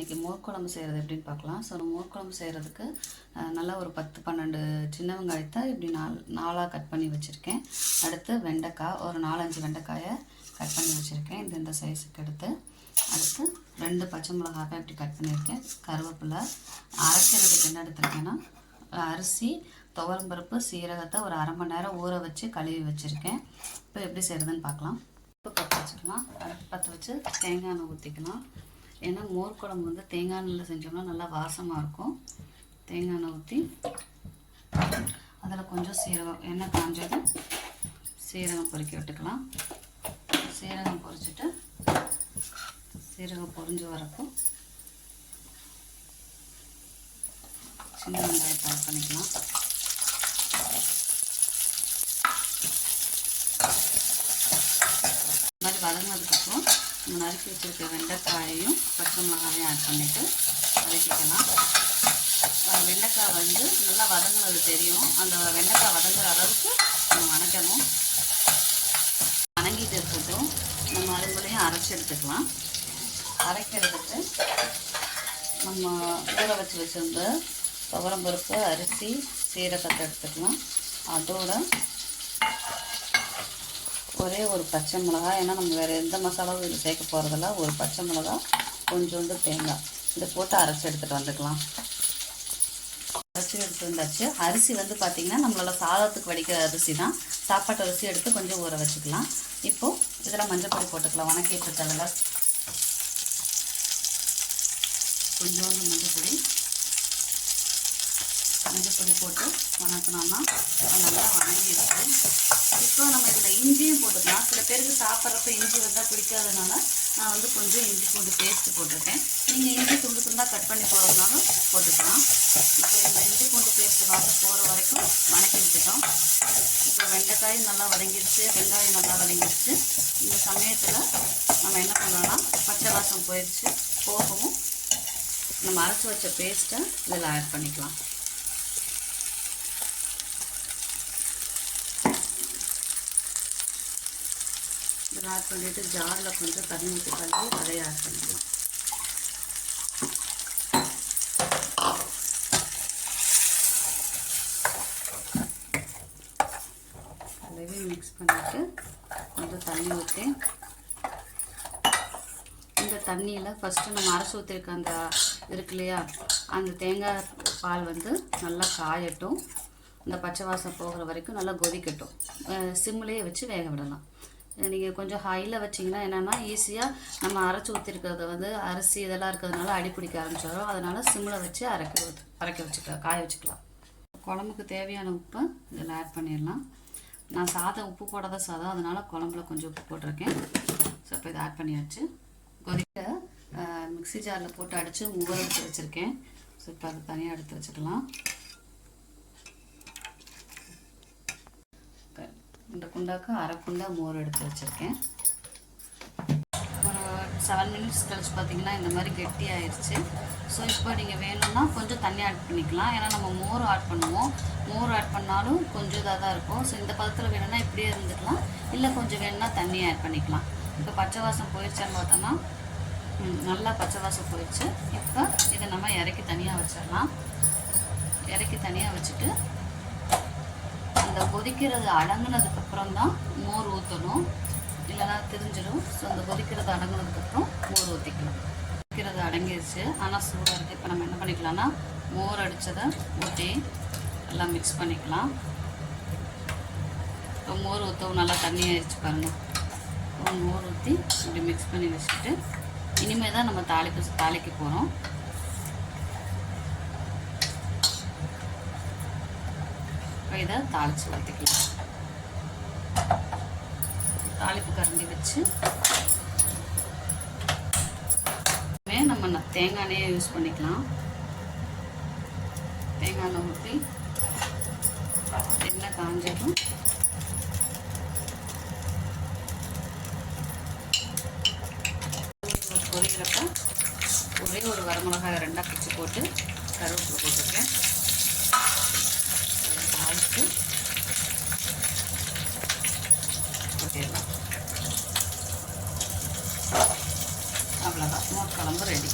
இன்றைக்கி மோர் குழம்பு செய்கிறது எப்படின்னு பார்க்கலாம். ஸோ மோர் குழம்பு செய்கிறதுக்கு நல்லா ஒரு 10-12 சின்ன வெங்காயத்தை இப்படி நாலாக கட் பண்ணி வச்சுருக்கேன். அடுத்து வெண்டைக்காய் ஒரு 4-5 வெண்டைக்காயை கட் பண்ணி வச்சுருக்கேன் இந்த சைஸுக்கு எடுத்து. அடுத்து 2 பச்சை மிளகாவை இப்படி கட் பண்ணியிருக்கேன். கருவேப்பிலை அரைக்கிறதுக்கு என்ன எடுத்துருக்கேன்னா அரிசி, துவரம்பருப்பு, சீரகத்தை ஒரு அரை மணி நேரம் ஊற வச்சு கழுவி வச்சுருக்கேன். இப்போ எப்படி செய்கிறதுன்னு பார்க்கலாம். இப்போ பற்ற வச்சுக்கலாம். அடுப்பு பற்ற வச்சு தேங்காய் எண்ணெய் ஊற்றிக்கலாம். ஏன்னா மோர் குழம்பு வந்து தேங்காய் எண்ணெயில் செஞ்சோம்னா நல்லா வாசமாக இருக்கும். தேங்காய் எண்ணெய் ஊற்றி அதில் கொஞ்சம் சீரகம், எண்ணெய் காஞ்சதும் சீரகம் பொரிக்க விட்டுக்கலாம். சீரகம் பொரிச்சிட்டு சீரகம் பொரிஞ்சு வரப்போ சின்ன வெங்காயத்தை ஆட் பண்ணிக்கலாம். இந்த மாதிரி வதங்கினதுக்கப்புறம் நம்ம நறுக்கி வச்சுருக்க வெண்டைக்காயையும் பச்சை மிளகாயும் ஆட் பண்ணிவிட்டு வதக்கிக்கலாம். வெண்டைக்காய் வந்து நல்லா வதங்கினது தெரியும். அந்த வெண்டைக்காய் வதங்குற அளவுக்கு நம்ம வதக்கணும். வதங்கிட்டு இருக்கட்டும். நம்ம அதுக்குள்ளேயும் அரைச்சி எடுத்துக்கலாம். அரைக்கிறதுக்கு நம்ம ஊற வச்சு வச்சுருந்த துவரம்பருப்பு, அரிசி, சீரகத்தை எடுத்துக்கலாம். அதோட ஒரே ஒரு பச்சை மிளகாய், ஏன்னா நம்ம வேறு எந்த மசாலாவும் இது சேர்க்க போகிறதில்ல. ஒரு பச்சை மிளகாய், கொஞ்சோண்டு தேங்காய் இதை போட்டு அரைச்சி எடுத்துகிட்டு வந்துக்கலாம். அரைச்சி எடுத்து வந்தாச்சு. அரிசி வந்து பார்த்திங்கன்னா நம்மளால சாதத்துக்கு வடிக்கிற அரிசி தான். சாப்பாட்டு அரிசி எடுத்து கொஞ்சம் ஊற வச்சுக்கலாம். இப்போது இதில் மஞ்சள் பொடி போட்டுக்கலாம். வணக்கிட்டு தவிர கொஞ்சோண்டு மஞ்சள் பொடி போட்டு வணக்கணும்னா நல்லா வணங்கிடுச்சு. இப்போ நம்ம இதில் இஞ்சியும் போட்டுக்கலாம். சில பேருக்கு சாப்பிட்றப்ப இஞ்சி வந்தால் பிடிக்காதனால நான் வந்து கொஞ்சம் இஞ்சி பூண்டு பேஸ்ட்டு போட்டிருக்கேன். நீங்கள் இஞ்சி துண்டு துண்டாக கட் பண்ணி போடுறதுனாலும் போட்டுக்கலாம். இப்போ இந்த இஞ்சி பூண்டு பேஸ்ட்டு வாசம் போகிற வரைக்கும் வணக்கி விட்டுட்டோம். இப்போ வெண்டைக்காயும் நல்லா வதங்கிடுச்சு, வெங்காயம் நல்லா வதங்கிடுச்சு. இந்த சமயத்தில் நம்ம என்ன பண்ணோம்னா பச்சை வாசம் போகவும் நம்ம அரைச்சி வச்ச பேஸ்ட்டை இதில் ஆட் பண்ணிக்கலாம். இதில் ஆட் பண்ணிவிட்டு ஜாரில் கொஞ்சம் தண்ணி ஊற்றி கலந்து அதையும் ஆட் பண்ணிக்கலாம். அதையும் மிக்ஸ் பண்ணிவிட்டு கொஞ்சம் தண்ணி ஊற்றி இந்த தண்ணியில் ஃபஸ்ட்டு நம்ம அரைச்சி ஊற்றிருக்க அந்த இருக்கு இல்லையா, அந்த தேங்காய் பால் வந்து நல்லா காயட்டும். இந்த பச்சை வாசம் போகிற வரைக்கும் நல்லா கொதிக்கட்டும். சிம்லேயே வச்சு வேக விடலாம். நீங்கள் கொஞ்சம் ஹையில் வச்சிங்கன்னா என்னென்னா ஈஸியாக நம்ம அரைச்சி ஊற்றிருக்கிறத வந்து அரிசி இதெல்லாம் இருக்கிறதுனால அடிப்பிடிக்க ஆரம்பிச்சிடும். அதனால் சிம்மில் வச்சு காய வச்சுக்கலாம். குழம்புக்கு தேவையான உப்பை இதில் ஆட் பண்ணிடலாம். நான் சாதம் உப்பு போடாத சாதம், அதனால் குழம்புல கொஞ்சம் உப்பு போட்டிருக்கேன். ஸோ இப்போ இதை ஆட் பண்ணியாச்சு. கொதிக்க மிக்ஸி ஜாரில் போட்டு அடித்து ஊற எடுத்து வச்சுருக்கேன். ஸோ இப்போ அதை தனியாக எடுத்து வச்சுக்கலாம். இந்த குண்டாக்கு அரை குண்டா மோர் எடுத்து வச்சுருக்கேன். ஒரு 7 மினிட்ஸ் கழிச்சு பார்த்திங்கன்னா இந்த மாதிரி கெட்டி ஆயிடுச்சு. ஸோ இப்போ நீங்கள் வேணும்னா கொஞ்சம் தண்ணி ஆட் பண்ணிக்கலாம். ஏன்னா நம்ம மோர் ஆட் பண்ணுவோம். மோர் ஆட் பண்ணாலும் கொஞ்சம் இதாக தான் இருக்கும். ஸோ இந்த பதத்தில் வேணும்னா இப்படியே இருந்துக்கலாம். இல்லை கொஞ்சம் வேணும்னா தண்ணி ஆட் பண்ணிக்கலாம். இப்போ பச்சை வாசம் போயிடுச்சான்னு பார்த்தோம்னா நல்லா பச்சை வாசம் போயிடுச்சு. இப்போ இதை நம்ம இறக்கி தனியாக வச்சிடலாம். இறக்கி தனியாக வச்சுட்டு அந்த கொதிக்கிறது அடங்கினதுக்கப்புறம் தான் மோர் ஊற்றணும், இல்லைனா திரிஞ்சிடும். ஸோ அந்த கொதிக்கிறது அடங்கினதுக்கப்புறம் மோர் ஊற்றிக்கலாம். கொதிக்கிறது அடங்கிடுச்சு, ஆனால் சூடாக இருக்குது. இப்போ நம்ம என்ன பண்ணிக்கலாம்னா மோர் அடித்ததை ஊற்றி எல்லாம் மிக்ஸ் பண்ணிக்கலாம். இப்போ மோர் ஊற்றவும் நல்லா தண்ணி ஆயிடுச்சு பாருங்கள். மோர் ஊற்றி இப்படி மிக்ஸ் பண்ணி வச்சுட்டு இனிமேல் தான் நம்ம தாளிக்க போகிறோம். இப்போ இதை தாளித்து ஊற்றிக்கலாம். தாளிப்பு கரண்டி வச்சு நம்ம தேங்காய் எண்ணெயை யூஸ் பண்ணிக்கலாம். தேங்காய் எண்ணெய் ஊற்றி எண்ணெய் காஞ்சதும் பொரிக்கிறப்ப ஒரே ஒரு வரமிளகாய் 2ஆக பிச்சு போட்டு கருவேப்பிலை போட்டுருக்கேன். தாளித்து போட்டிடலாம். அவ்வளோதான், மோர் குழம்பு ரெடி.